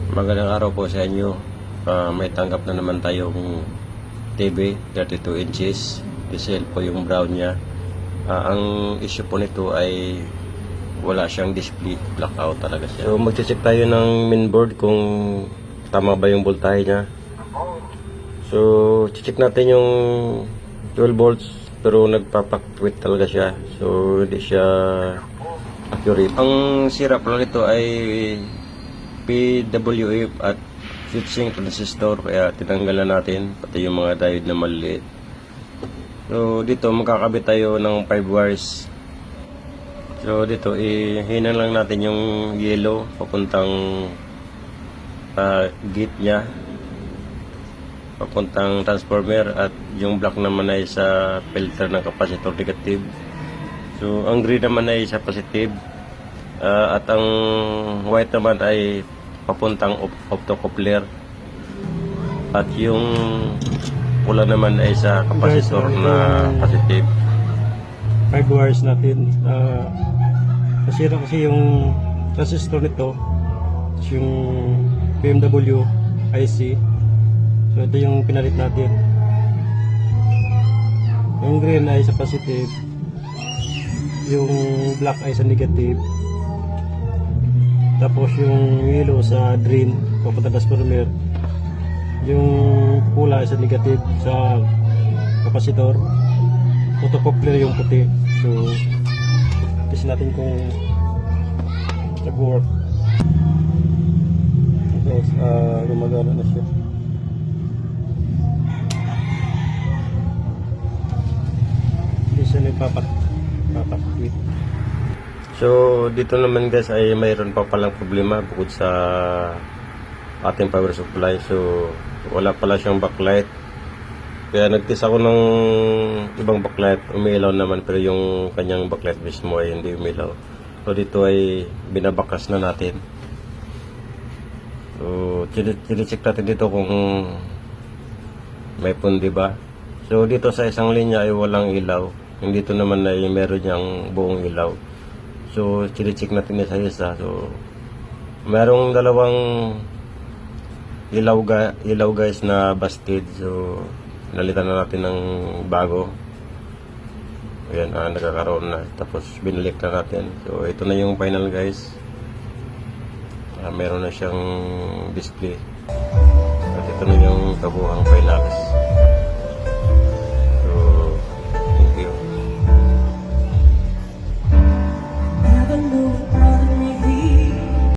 Magandang araw po sa inyo. May tanggap na naman tayong TV, 32 inches. Diesel po yung brown niya. Ang issue po nito ay wala siyang display. Blackout talaga siya. So magche-check tayo ng mainboard kung tama ba yung voltahe niya. So check natin yung 12 volts pero nagpapakwit talaga siya. So hindi siya accurate. Ang sira pala nito ay PWF at switching transistor, kaya tinanggalan natin pati yung mga diode na maliliit. So dito magkakabit tayo ng 5 wires. So dito ihinan lang natin yung yellow papuntang gate nya, papuntang transformer, at yung black naman ay sa filter ng capacitor negative. So ang green naman ay sa positive, at ang white naman ay papuntang optocoupler, at yung pula naman ay sa capacitor na positive. 5 wires natin. Nasira kasi yung transistor nito, yung BMW IC. So ito yung pinalit natin. Yung green ay sa positive, yung black ay sa negative, tapos yung yellow sa drain papunta transformer, yung pula ay sa negative sa capacitor, autocoupler yung puti. So test natin kung nag-work. Guys, gumagana na siya. Hindi siya nagpapakwit. So dito naman guys ay mayroon pa palang problema bukod sa ating power supply. So wala pala siyang backlight, kaya nagtest ako ng ibang backlight, umiilaw naman, pero yung kanyang backlight mismo ay hindi umiilaw. So dito ay binabakas na natin. So check natin dito kung may pundi ba. So dito sa isang linya ay walang ilaw, yung dito naman ay meron niyang buong ilaw. So check natin isa isa. So merong dalawang ilaw guys na busted. So nalitan na natin ng bago. Ayan, nagkakaroon na. Tapos binalik na natin. So ito na yung final guys. Meron na siyang display. At ito na yung kabuhang finals.